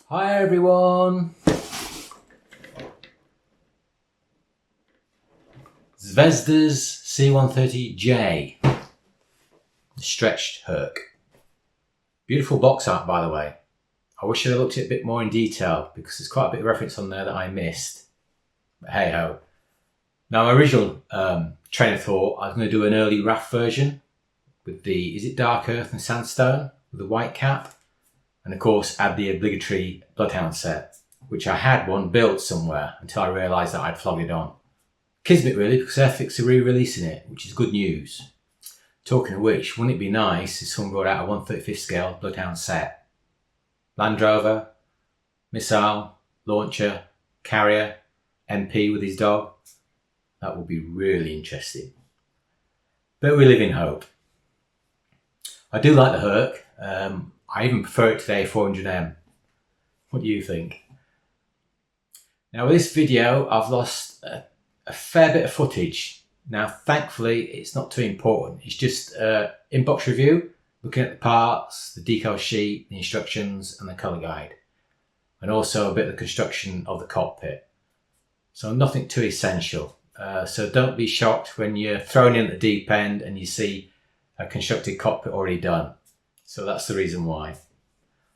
Hi everyone! Zvezda's C130J, the stretched Hurc. Beautiful box art, by the way. I wish I had looked at it a bit more in detail because there's quite a bit of reference on there that I missed. But hey ho. Now my original train of thought, I was going to do an early RAF version with the, is it dark earth and sandstone with the white cap? And of course add the obligatory Bloodhound set, which I had one built somewhere until I realised that I'd flogged it on. Kismet really, because Airfix are re-releasing it, which is good news. Talking of which, wouldn't it be nice if someone brought out a 1/35 scale Bloodhound set? Land Rover, missile, launcher, carrier, MP with his dog. That would be really interesting. But we live in hope. I do like the Hurc. I even prefer it to the A400M. What do you think? Now with this video, I've lost a fair bit of footage. Now thankfully, it's not too important. It's just in-box review, looking at the parts, the decal sheet, the instructions and the colour guide. And also a bit of the construction of the cockpit. So nothing too essential. So don't be shocked when you're thrown in at the deep end and you see a constructed cockpit already done. So that's the reason why.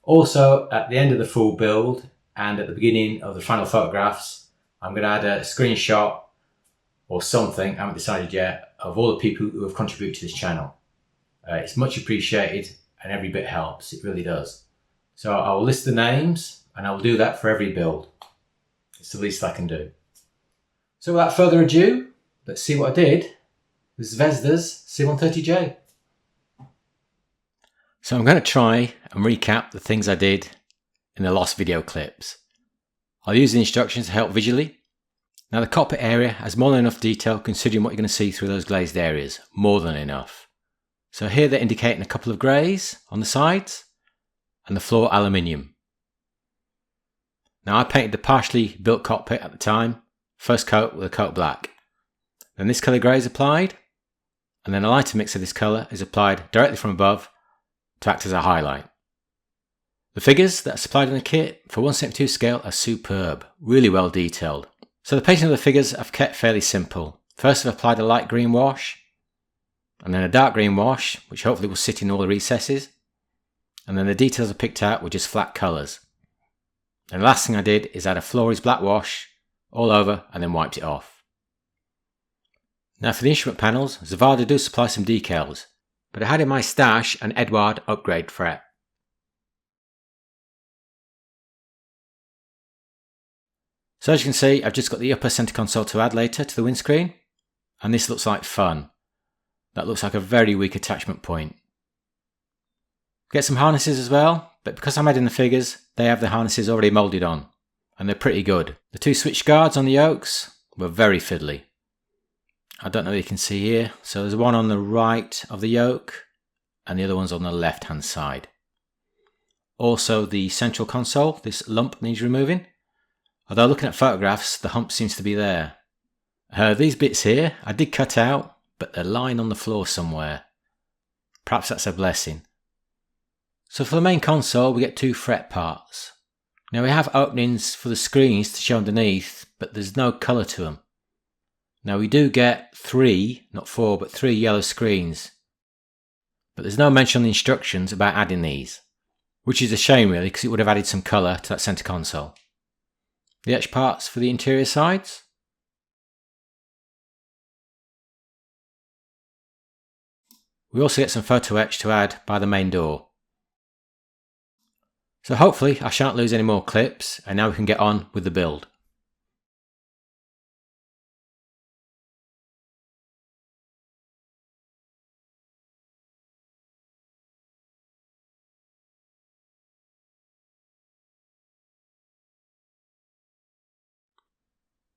Also, at the end of the full build and at the beginning of the final photographs, I'm going to add a screenshot or something, I haven't decided yet, of all the people who have contributed to this channel. It's much appreciated and every bit helps, it really does. So I'll list the names and I'll do that for every build. It's the least I can do. So without further ado, let's see what I did with Zvezda's C130J. So I'm going to try and recap the things I did in the lost video clips. I'll use the instructions to help visually. Now the cockpit area has more than enough detail considering what you're going to see through those glazed areas. More than enough. So here they're indicating a couple of greys on the sides and the floor aluminium. Now I painted the partially built cockpit at the time. First coat with a coat black. Then this colour grey is applied. And then a lighter mix of this colour is applied directly from above to act as a highlight. The figures that are supplied in the kit for 1/72 scale are superb, really well detailed. So the painting of the figures I've kept fairly simple. First I've applied a light green wash, and then a dark green wash, which hopefully will sit in all the recesses, and then the details are picked out with just flat colours. And the last thing I did is add a Flores black wash all over and then wiped it off. Now for the instrument panels, Zvezda do supply some decals, but I had in my stash an Edward upgrade fret. So as you can see, I've just got the upper centre console to add later to the windscreen, and this looks like fun. That looks like a very weak attachment point. Get some harnesses as well, but because I'm adding the figures, they have the harnesses already moulded on, and they're pretty good. The two switch guards on the yokes were very fiddly. I don't know if you can see here, so there's one on the right of the yoke and the other one's on the left hand side. Also the central console, this lump needs removing. Although looking at photographs, the hump seems to be there. These bits here I did cut out, but they're lying on the floor somewhere. Perhaps that's a blessing. So for the main console we get two fret parts. Now we have openings for the screens to show underneath, but there's no colour to them. Now we do get 3, not 4, but 3 yellow screens. But there's no mention on the instructions about adding these. Which is a shame really, because it would have added some colour to that centre console. The etch parts for the interior sides. We also get some photo etch to add by the main door. So hopefully I shan't lose any more clips, and now we can get on with the build.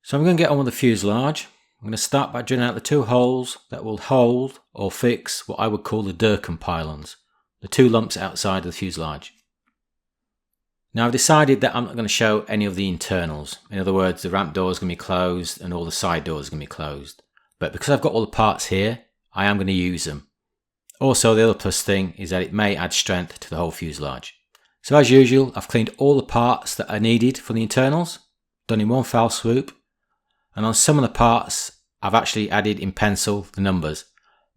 So I'm going to get on with the fuselage. I'm going to start by drilling out the 2 holes that will hold or fix what I would call the Decaling pylons, the 2 lumps outside of the fuselage. Now I've decided that I'm not going to show any of the internals. In other words, the ramp door is going to be closed and all the side doors are going to be closed. But because I've got all the parts here, I am going to use them. Also the other plus thing is that it may add strength to the whole fuselage. So as usual, I've cleaned all the parts that are needed for the internals, done in one foul swoop, and on some of the parts I've actually added in pencil the numbers,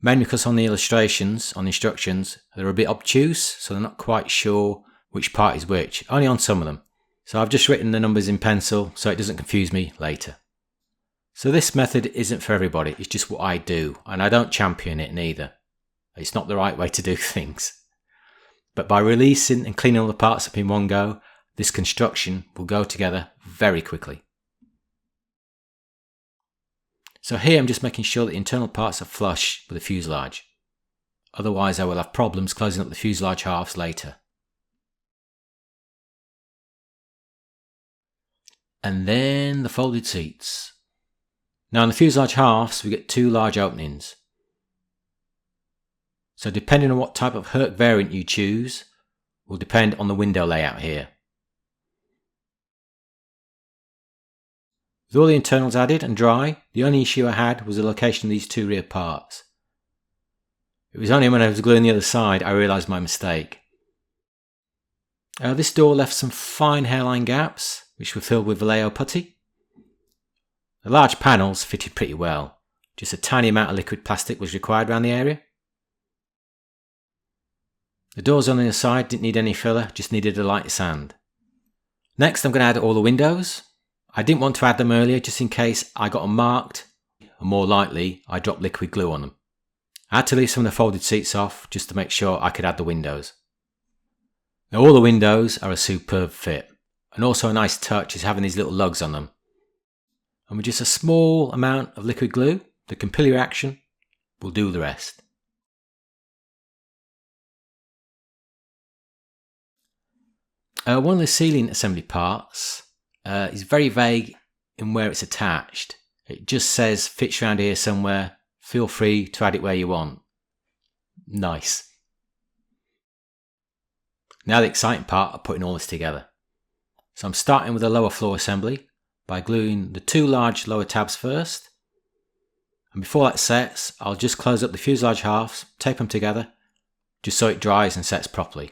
mainly because on the illustrations, on the instructions, they're a bit obtuse, so they're not quite sure which part is which, only on some of them. So I've just written the numbers in pencil so it doesn't confuse me later. So this method isn't for everybody, it's just what I do, and I don't champion it neither. It's not the right way to do things. But by releasing and cleaning all the parts up in one go, this construction will go together very quickly. So here I'm just making sure that the internal parts are flush with the fuselage. Otherwise I will have problems closing up the fuselage halves later. And then the folded seats. Now in the fuselage halves we get two large openings. So depending on what type of Hurc variant you choose, will depend on the window layout here. With all the internals added and dry, the only issue I had was the location of these two rear parts. It was only when I was gluing the other side I realised my mistake. This door left some fine hairline gaps, which were filled with Vallejo putty. The large panels fitted pretty well, just a tiny amount of liquid plastic was required around the area. The doors on the other side didn't need any filler, just needed a light sand. Next I'm going to add all the windows. I didn't want to add them earlier just in case I got them marked, and more likely I dropped liquid glue on them. I had to leave some of the folded seats off just to make sure I could add the windows. Now all the windows are a superb fit, and also a nice touch is having these little lugs on them. And with just a small amount of liquid glue, the capillary action will do the rest. One of the ceiling assembly parts is very vague in where it's attached. It just says fits around here somewhere, feel free to add it where you want. Nice. Now the exciting part of putting all this together. So I'm starting with the lower floor assembly by gluing the two large lower tabs first. And before that sets, I'll just close up the fuselage halves, tape them together, just so it dries and sets properly.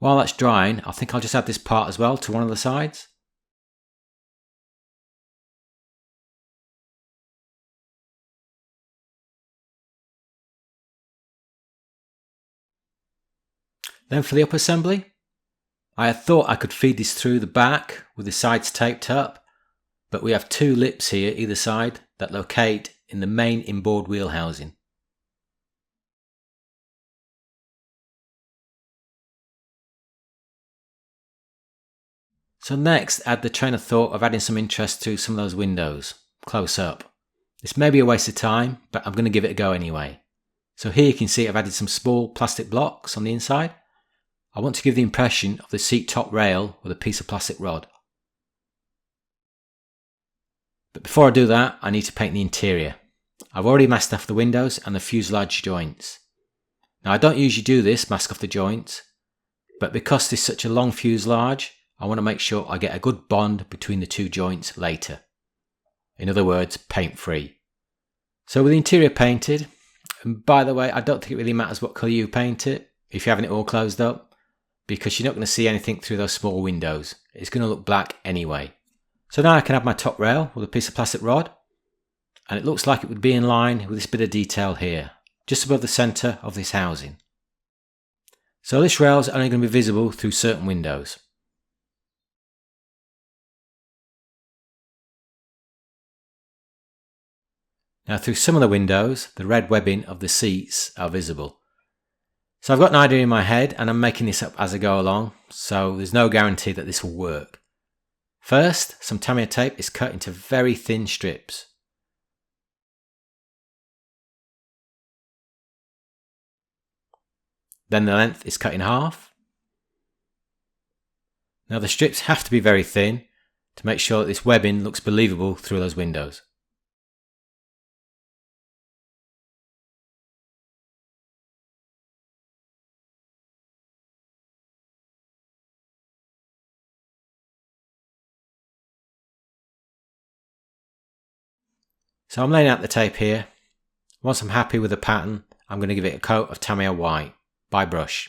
While that's drying, I think I'll just add this part as well to one of the sides. Then for the upper assembly, I had thought I could feed this through the back with the sides taped up, but we have two lips here either side that locate in the main inboard wheel housing. So next, add the train of thought of adding some interest to some of those windows, close up. This may be a waste of time, but I'm going to give it a go anyway. So here you can see I've added some small plastic blocks on the inside. I want to give the impression of the seat top rail with a piece of plastic rod. But before I do that, I need to paint the interior. I've already masked off the windows and the fuselage joints. Now I don't usually do this, mask off the joints, but because this is such a long fuselage, I want to make sure I get a good bond between the two joints later. In other words, paint free. So with the interior painted, and by the way, I don't think it really matters what colour you paint it, if you're having it all closed up, because you're not going to see anything through those small windows. It's going to look black anyway. So now I can add my top rail with a piece of plastic rod, and it looks like it would be in line with this bit of detail here, just above the centre of this housing. So this rail is only going to be visible through certain windows. Now through some of the windows, the red webbing of the seats are visible. So I've got an idea in my head and I'm making this up as I go along, so there's no guarantee that this will work. First, some Tamiya tape is cut into very thin strips. Then the length is cut in half. Now the strips have to be very thin to make sure that this webbing looks believable through those windows. So I'm laying out the tape here. Once I'm happy with the pattern, I'm going to give it a coat of Tamiya white by brush.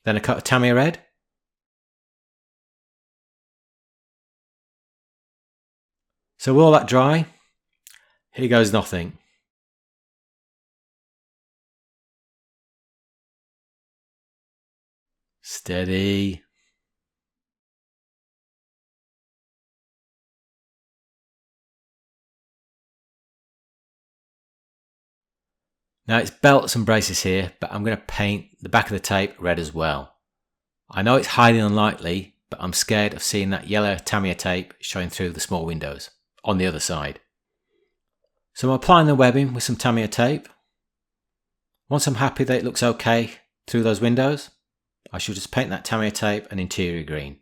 Then a coat of Tamiya red. So with all that dry, here goes nothing. Steady. Now it's belts and braces here, but I'm going to paint the back of the tape red as well. I know it's highly unlikely, but I'm scared of seeing that yellow Tamiya tape showing through the small windows on the other side. So I'm applying the webbing with some Tamiya tape. Once I'm happy that it looks okay through those windows, I should just paint that Tamiya tape an interior green.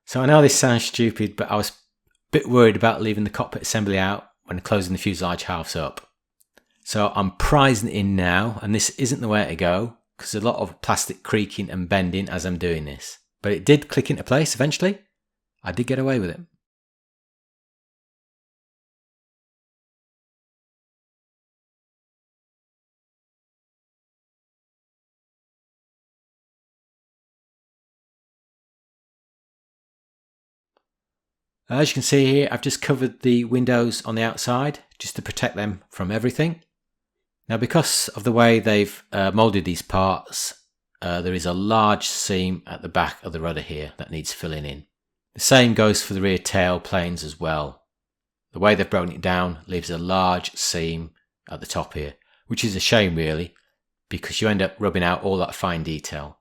So I know this sounds stupid, but I was a bit worried about leaving the cockpit assembly out when closing the fuselage halves up. So I'm prising it in now, and this isn't the way to go because there's a lot of plastic creaking and bending as I'm doing this. But it did click into place eventually. I did get away with it. As you can see here, I've just covered the windows on the outside just to protect them from everything. Now because of the way they've moulded these parts, there is a large seam at the back of the rudder here that needs filling in. The same goes for the rear tail planes as well. The way they've broken it down leaves a large seam at the top here, which is a shame really, because you end up rubbing out all that fine detail.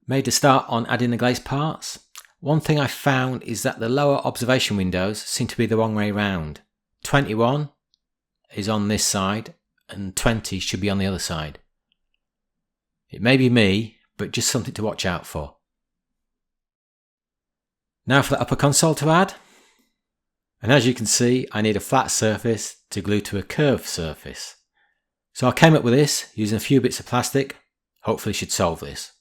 Made a start on adding the glaze parts. One thing I found is that the lower observation windows seem to be the wrong way round. 21 is on this side and 20 should be on the other side. It may be me, but just something to watch out for. Now for the upper console to add. And as you can see, I need a flat surface to glue to a curved surface. So I came up with this using a few bits of plastic. Hopefully should solve this.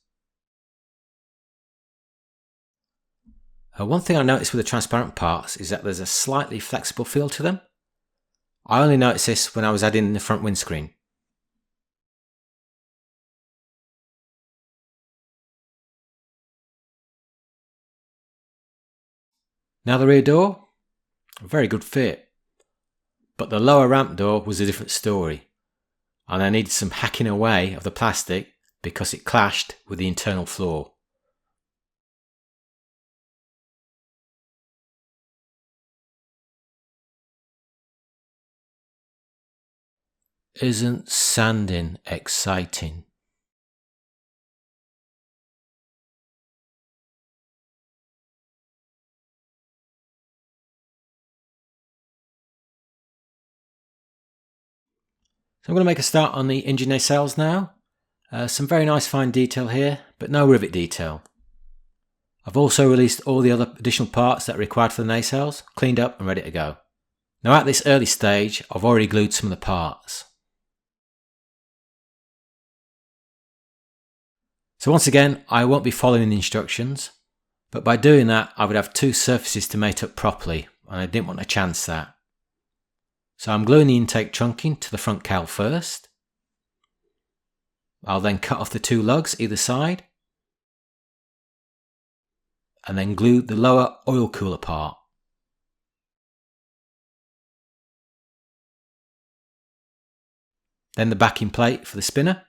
One thing I noticed with the transparent parts is that there's a slightly flexible feel to them. I only noticed this when I was adding the front windscreen. Now the rear door, a very good fit. But the lower ramp door was a different story. And I needed some hacking away of the plastic because it clashed with the internal floor. Isn't sanding exciting? So I'm going to make a start on the engine nacelles now. Some very nice fine detail here, but no rivet detail. I've also released all the other additional parts that are required for the nacelles, cleaned up and ready to go. Now at this early stage, I've already glued some of the parts. So once again, I won't be following the instructions, but by doing that, I would have two surfaces to mate up properly, and I didn't want to chance that. So I'm gluing the intake trunking to the front cowl first. I'll then cut off the two lugs either side, and then glue the lower oil cooler part. Then the backing plate for the spinner.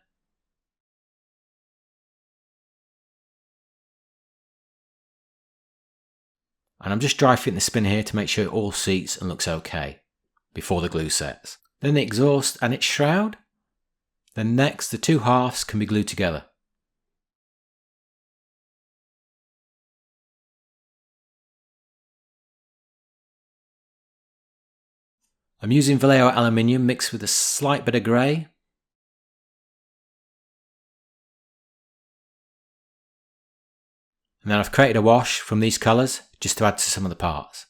And I'm just dry fitting the spinner here to make sure it all seats and looks okay before the glue sets. Then the exhaust and its shroud. Then next the two halves can be glued together. I'm using Vallejo aluminium mixed with a slight bit of grey. And then I've created a wash from these colours just to add to some of the parts.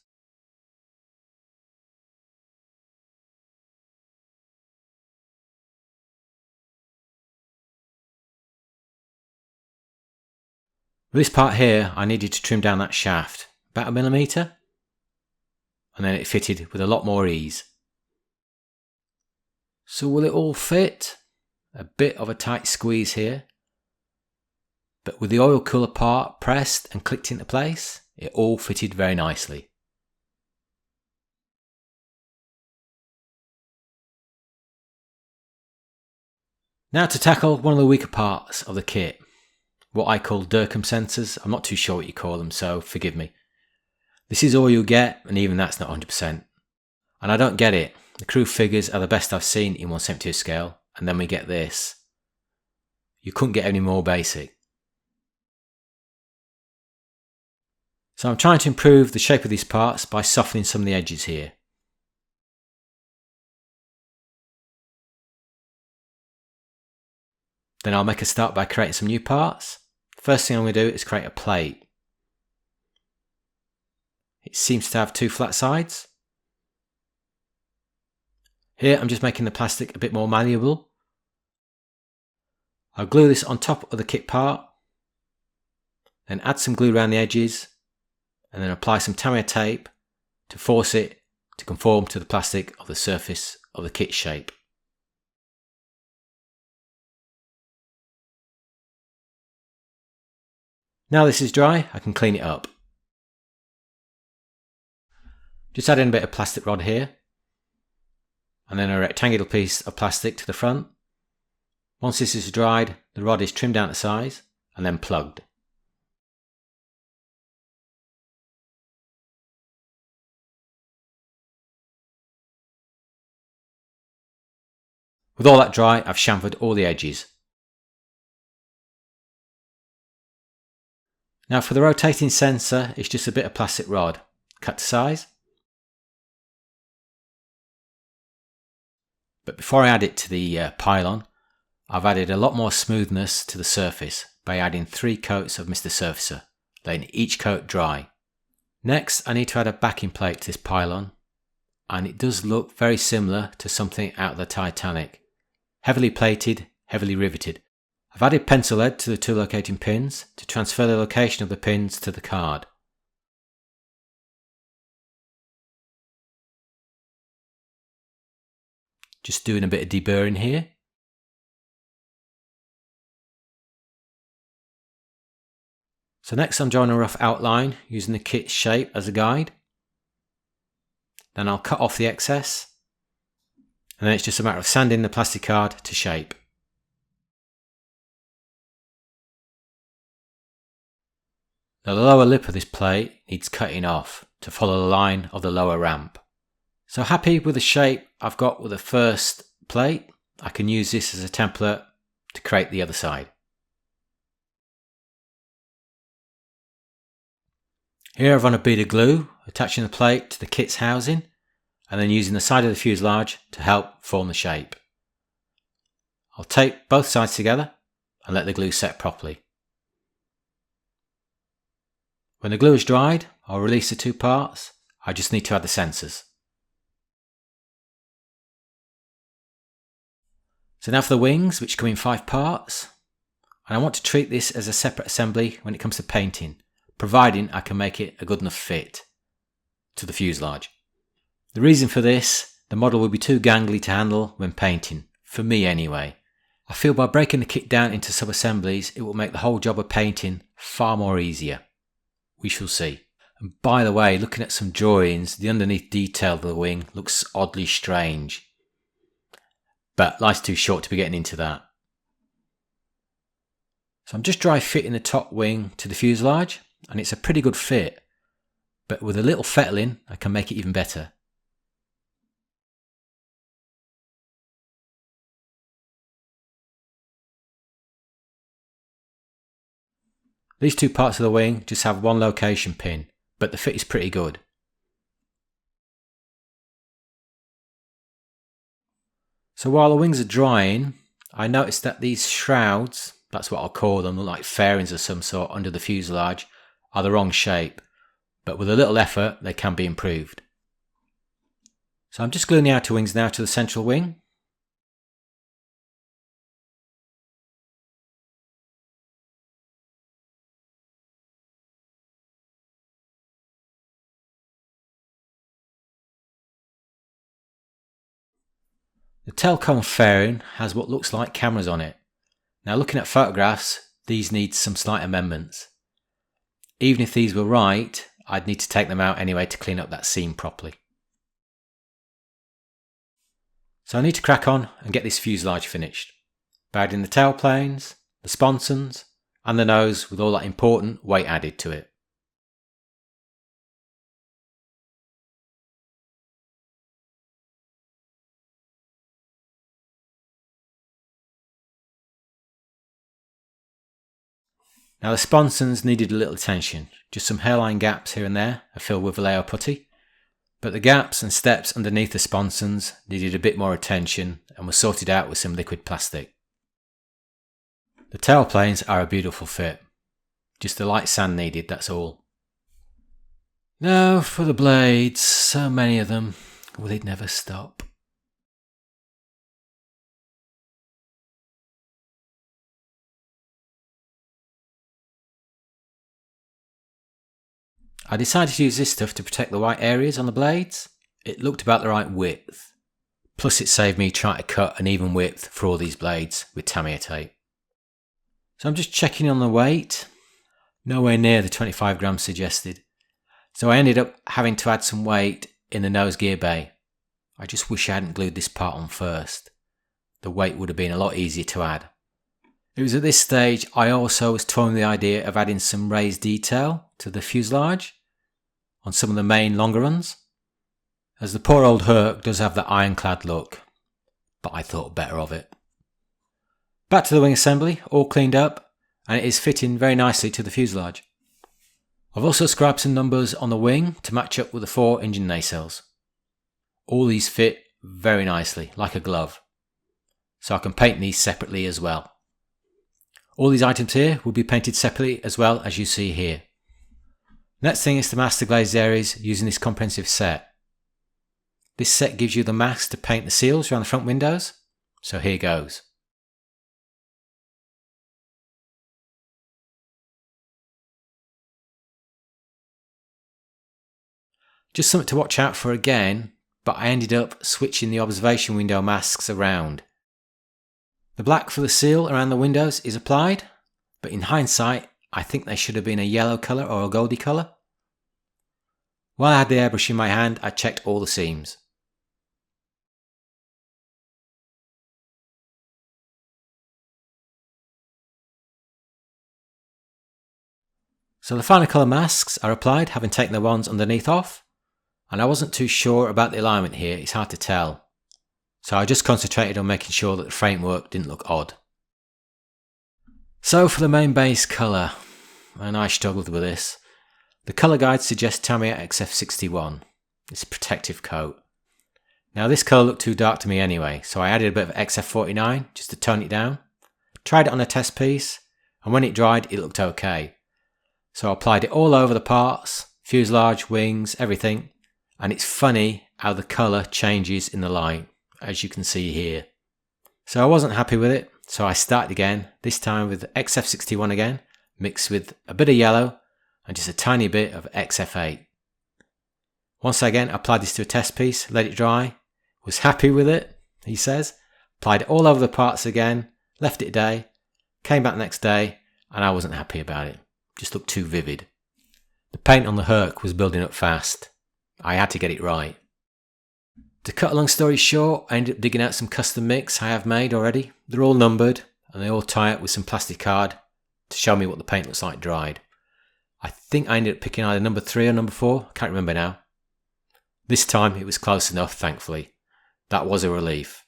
With this part here, I needed to trim down that shaft, about 1 millimetre, and then it fitted with a lot more ease. So will it all fit? A bit of a tight squeeze here, but with the oil cooler part pressed and clicked into place, it all fitted very nicely. Now to tackle one of the weaker parts of the kit, what I call Durcam sensors. I'm not too sure what you call them, so forgive me. This is all you'll get, and even that's not 100%. And I don't get it. The crew figures are the best I've seen in 1/72 scale, and then we get this. You couldn't get any more basic. So I'm trying to improve the shape of these parts by softening some of the edges here. Then I'll make a start by creating some new parts. First thing I'm going to do is create a plate. It seems to have 2 flat sides. Here I'm just making the plastic a bit more malleable. I'll glue this on top of the kit part, then add some glue around the edges, and then apply some Tamiya tape to force it to conform to the plastic of the surface of the kit shape. Now this is dry, I can clean it up. Just add in a bit of plastic rod here, and then a rectangular piece of plastic to the front. Once this is dried, the rod is trimmed down to size and then plugged. With all that dry, I've chamfered all the edges. Now for the rotating sensor, it's just a bit of plastic rod, cut to size. But before I add it to the pylon, I've added a lot more smoothness to the surface by adding 3 coats of Mr. Surfacer, letting each coat dry. Next, I need to add a backing plate to this pylon, and it does look very similar to something out of the Titanic. Heavily plated, heavily riveted. I've added pencil lead to the 2 locating pins to transfer the location of the pins to the card. Just doing a bit of deburring here. So next I'm drawing a rough outline using the kit shape as a guide. Then I'll cut off the excess, and then it's just a matter of sanding the plastic card to shape. Now the lower lip of this plate needs cutting off to follow the line of the lower ramp. So happy with the shape I've got with the first plate, I can use this as a template to create the other side. Here I've run a bead of glue, attaching the plate to the kit's housing, and then using the side of the fuselage to help form the shape. I'll tape both sides together and let the glue set properly. When the glue is dried, I'll release the 2 parts. I just need to add the sensors. So now for the wings, which come in 5 parts. And I want to treat this as a separate assembly when it comes to painting, providing I can make it a good enough fit to the fuselage. The reason for this, the model will be too gangly to handle when painting, for me anyway. I feel by breaking the kit down into sub-assemblies, it will make the whole job of painting far more easier. We shall see. And by the way, looking at some drawings, the underneath detail of the wing looks oddly strange. But life's too short to be getting into that. So I'm just dry fitting the top wing to the fuselage, and it's a pretty good fit. But with a little fettling, I can make it even better. These 2 parts of the wing just have 1 location pin, but the fit is pretty good. So while the wings are drying, I noticed that these shrouds, that's what I'll call them, look like fairings of some sort under the fuselage, are the wrong shape, but with a little effort they can be improved. So I'm just gluing the outer wings now to the central wing. The tail cone fairing has what looks like cameras on it. Now looking at photographs, these need some slight amendments. Even if these were right, I'd need to take them out anyway to clean up that seam properly. So I need to crack on and get this fuselage finished. Bowed in the tail planes, the sponsons, and the nose with all that important weight added to it. Now the sponsons needed a little attention, just some hairline gaps here and there are filled with Vallejo putty, but the gaps and steps underneath the sponsons needed a bit more attention and were sorted out with some liquid plastic. The tail planes are a beautiful fit, just the light sand needed, that's all. Now for the blades, so many of them, will it never stop? I decided to use this stuff to protect the white areas on the blades. It looked about the right width. Plus it saved me trying to cut an even width for all these blades with Tamiya tape. So I'm just checking on the weight. Nowhere near the 25 grams suggested. So I ended up having to add some weight in the nose gear bay. I just wish I hadn't glued this part on first. The weight would have been a lot easier to add. It was at this stage I also was toying with the idea of adding some raised detail to the fuselage on some of the main longer runs, as the poor old Hurc does have that ironclad look, but I thought better of it. Back to the wing assembly, all cleaned up, and it is fitting very nicely to the fuselage. I've also scribed some numbers on the wing to match up with the 4 engine nacelles. All these fit very nicely, like a glove, so I can paint these separately as well. All these items here will be painted separately as well, as you see here. Next thing is to mask the glazed areas using this comprehensive set. This set gives you the mask to paint the seals around the front windows, so here goes. Just something to watch out for again, but I ended up switching the observation window masks around. The black for the seal around the windows is applied, but in hindsight I think they should have been a yellow colour or a goldy colour. While I had the airbrush in my hand, I checked all the seams. So the final colour masks are applied, having taken the ones underneath off, and I wasn't too sure about the alignment here, it's hard to tell. So I just concentrated on making sure that the framework didn't look odd. So for the main base colour, and I struggled with this. The colour guide suggests Tamiya XF61. It's a protective coat. Now this colour looked too dark to me anyway, so I added a bit of XF49 just to tone it down. Tried it on a test piece, and when it dried it looked okay. So I applied it all over the parts, fuselage, wings, everything, and it's funny how the colour changes in the light, as you can see here. So I wasn't happy with it, so I started again, this time with XF61 again, mixed with a bit of yellow and just a tiny bit of XF8. Once again applied this to a test piece, let it dry, was happy with it, he says, applied it all over the parts again, left it a day, came back the next day, and I wasn't happy about it, just looked too vivid. The paint on the Hurc was building up fast, I had to get it right. To cut a long story short, I ended up digging out some custom mix I have made already. They're all numbered and they all tie up with some plastic card to show me what the paint looks like dried. I think I ended up picking either number 3 or number 4, I can't remember now. This time it was close enough, thankfully. That was a relief.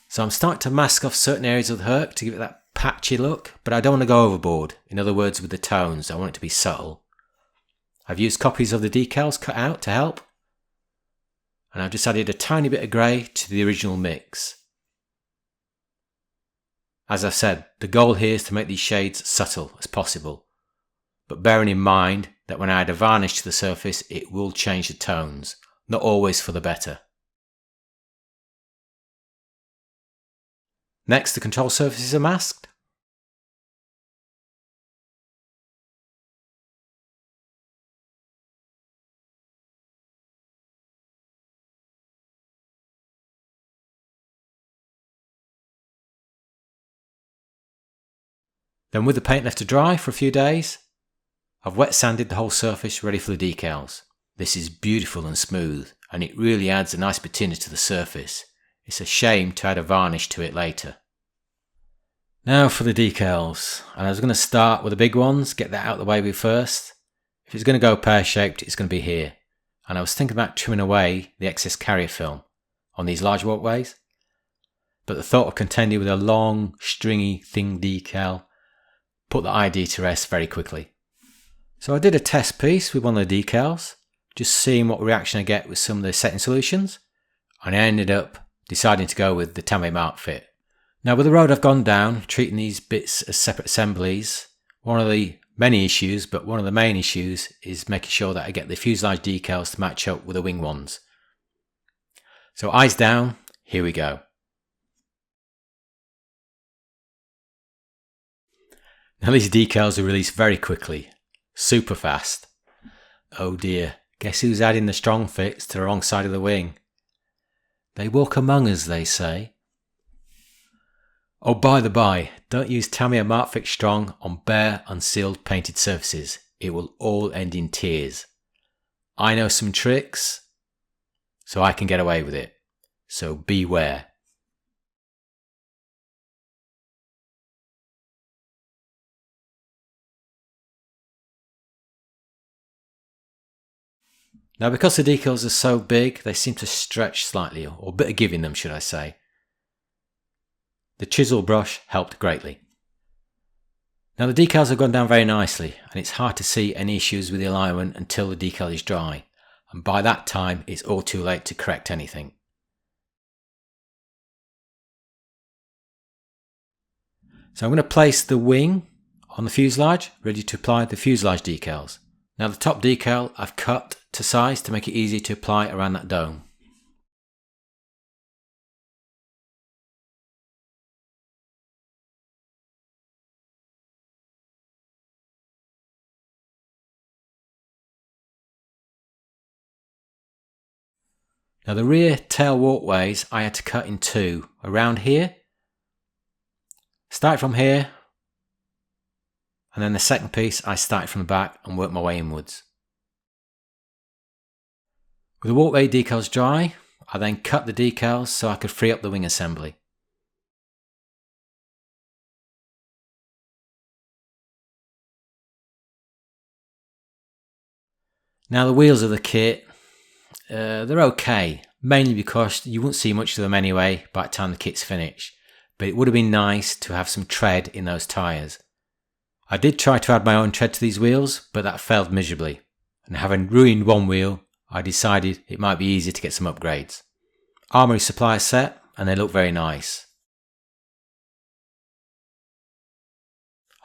So I'm starting to mask off certain areas of the Hurc to give it that patchy look, but I don't want to go overboard. In other words, with the tones, I want it to be subtle. I've used copies of the decals cut out to help. And I've just added a tiny bit of grey to the original mix. As I said, the goal here is to make these shades subtle as possible, but bearing in mind that when I add a varnish to the surface it will change the tones, not always for the better. Next, the control surfaces are masked. Then with the paint left to dry for a few days, I've wet sanded the whole surface ready for the decals. This is beautiful and smooth, and it really adds a nice patina to the surface. It's a shame to add a varnish to it later. Now for the decals, and I was going to start with the big ones, get that out of the way first. If it's going to go pear-shaped, it's going to be here. And I was thinking about trimming away the excess carrier film on these large walkways, but the thought of contending with a long, stringy, thin decal put the idea to rest very quickly. So I did a test piece with one of the decals, just seeing what reaction I get with some of the setting solutions, and I ended up deciding to go with the titanium arc fit. Now with the road I've gone down, treating these bits as separate assemblies, one of the many issues, but one of the main issues is making sure that I get the fuselage decals to match up with the wing ones. So eyes down, here we go. Now these decals are released very quickly, super fast. Oh dear, guess who's adding the strong fits to the wrong side of the wing? They walk among us, they say. Oh, by the by, don't use Tamiya Mark Fix Strong on bare, unsealed painted surfaces. It will all end in tears. I know some tricks, so I can get away with it. So beware. Now because the decals are so big, they seem to stretch slightly, or a bit of give in them, should I say. The chisel brush helped greatly. Now the decals have gone down very nicely, and it's hard to see any issues with the alignment until the decal is dry, and by that time it's all too late to correct anything. So I'm going to place the wing on the fuselage, ready to apply the fuselage decals. Now the top decal I've cut to size to make it easy to apply around that dome. Now the rear tail walkways I had to cut in two, around here. Start from here, and then the second piece I started from the back and worked my way inwards. With the walkway decals dry, I then cut the decals so I could free up the wing assembly. Now the wheels of the kit, they're okay, mainly because you won't see much of them anyway by the time the kit's finished, but it would have been nice to have some tread in those tyres. I did try to add my own tread to these wheels, but that failed miserably, and having ruined one wheel, I decided it might be easier to get some upgrades. Armoury supply set, and they look very nice.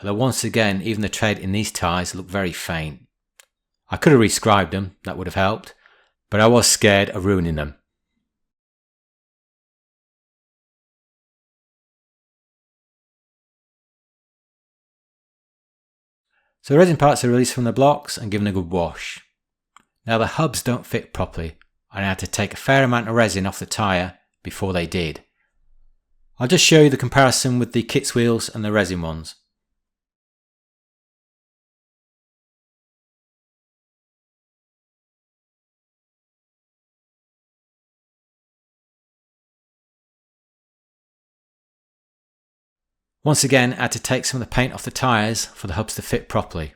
Although once again, even the tread in these tyres look very faint. I could have rescribed them, that would have helped, but I was scared of ruining them. So the resin parts are released from the blocks and given a good wash. Now the hubs don't fit properly, and I had to take a fair amount of resin off the tyre before they did. I'll just show you the comparison with the kit's wheels and the resin ones. Once again, I had to take some of the paint off the tyres for the hubs to fit properly.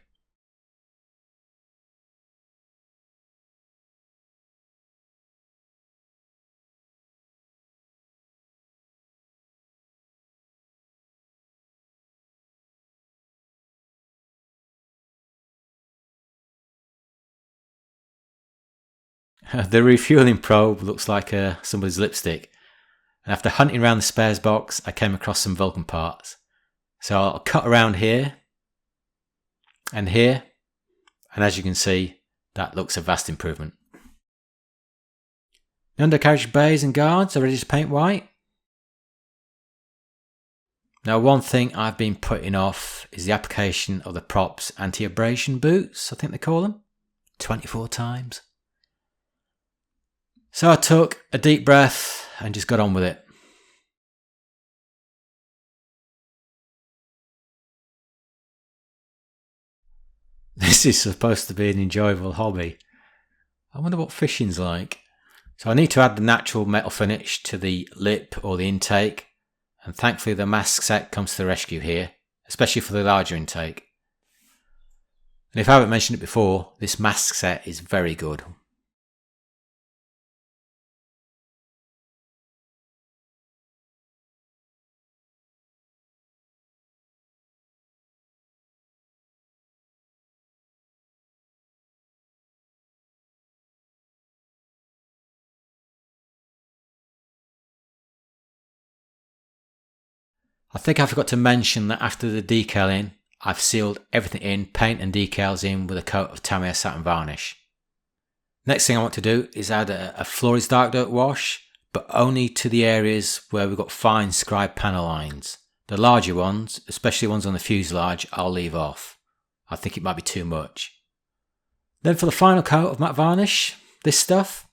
The refueling probe looks like somebody's lipstick. And after hunting around the spares box, I came across some Vulcan parts. So I'll cut around here, and as you can see, that looks a vast improvement. The undercarriage bays and guards are ready to paint white. Now one thing I've been putting off is the application of the props anti-abrasion boots, I think they call them, 24 times. So I took a deep breath and just got on with it. This is supposed to be an enjoyable hobby. I wonder what fishing's like. So I need to add the natural metal finish to the lip or the intake, and thankfully the mask set comes to the rescue here, especially for the larger intake. And if I haven't mentioned it before, this mask set is very good. I think I forgot to mention that after the decaling, I've sealed everything in, paint and decals in with a coat of Tamiya satin varnish. Next thing I want to do is add a Flores dark dirt wash, but only to the areas where we've got fine scribe panel lines. The larger ones, especially ones on the fuselage, I'll leave off. I think it might be too much. Then for the final coat of matte varnish, this stuff.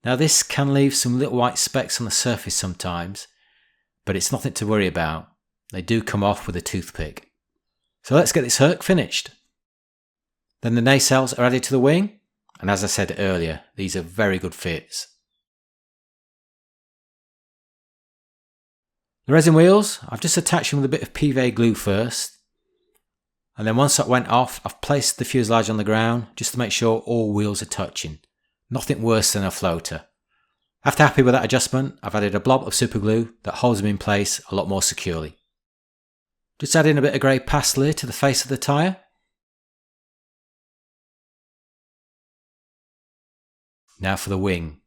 Now this can leave some little white specks on the surface sometimes, but it's nothing to worry about. They do come off with a toothpick. So let's get this Hurc finished. Then the nacelles are added to the wing, and as I said earlier, these are very good fits. The resin wheels, I've just attached them with a bit of PVA glue first, and then once that went off, I've placed the fuselage on the ground just to make sure all wheels are touching. Nothing worse than a floater. After happy with that adjustment, I've added a blob of super glue that holds them in place a lot more securely. Just add in a bit of grey pastely to the face of the tyre. Now for the wing.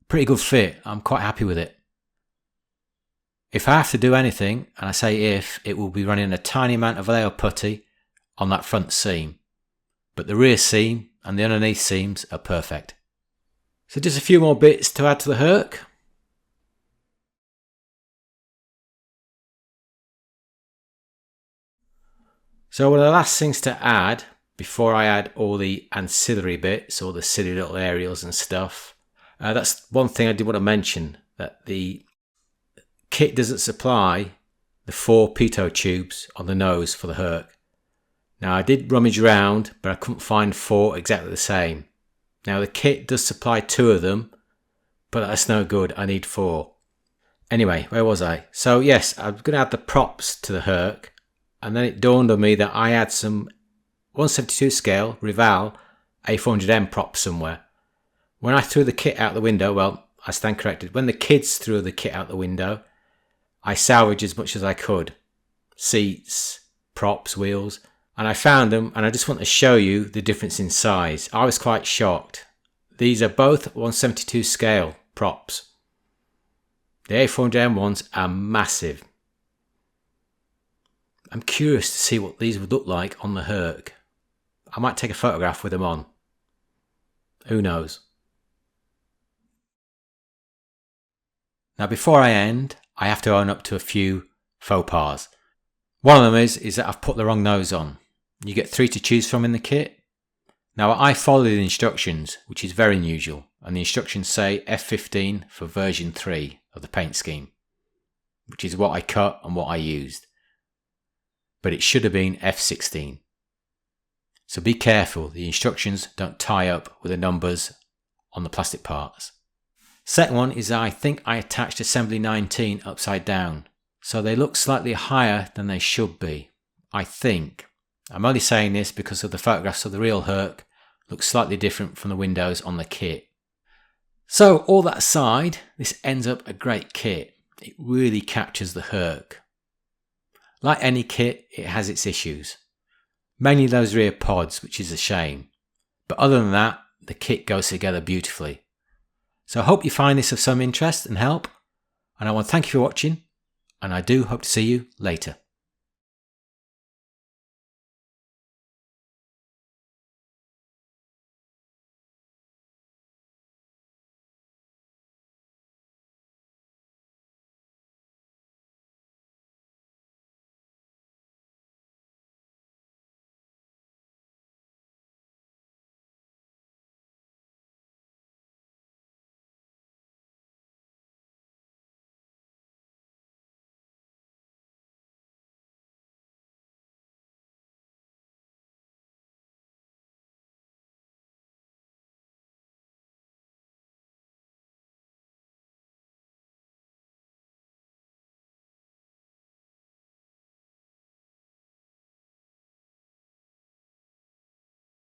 Pretty good fit, I'm quite happy with it. If I have to do anything, and I say if, it will be running a tiny amount of Vallejo putty on that front seam. But the rear seam and the underneath seams are perfect. So just a few more bits to add to the Hurc. So one of the last things to add, before I add all the ancillary bits, all the silly little aerials and stuff, that's one thing I did want to mention, that the kit doesn't supply the 4 pitot tubes on the nose for the Hurc. Now I did rummage around, but I couldn't find 4 exactly the same. Now the kit does supply 2 of them, but that's no good, I need 4. Anyway, where was I? So yes, I'm going to add the props to the Hurc, and then it dawned on me that I had some 172 scale Rival A400M props somewhere. When I threw the kit out the window, well, I stand corrected, when the kids threw the kit out the window, I salvaged as much as I could. Seats, props, wheels, and I found them, and I just want to show you the difference in size. I was quite shocked. These are both 172 scale props. The A400M ones are massive. I'm curious to see what these would look like on the Hurc. I might take a photograph with them on. Who knows? Now before I end, I have to own up to a few faux pas. One of them is that I've put the wrong nose on. You get 3 to choose from in the kit. Now I follow the instructions, which is very unusual, and the instructions say F15 for version 3 of the paint scheme, which is what I cut and what I used. But it should have been F16. So be careful, the instructions don't tie up with the numbers on the plastic parts. Second one is I think I attached assembly 19 upside down, so they look slightly higher than they should be. I think. I'm only saying this because of the photographs of the real Hurc look slightly different from the windows on the kit. So all that aside, this ends up a great kit. It really captures the Hurc. Like any kit, it has its issues. Mainly those rear pods, which is a shame. But other than that, the kit goes together beautifully. So I hope you find this of some interest and help. And I want to thank you for watching. And I do hope to see you later.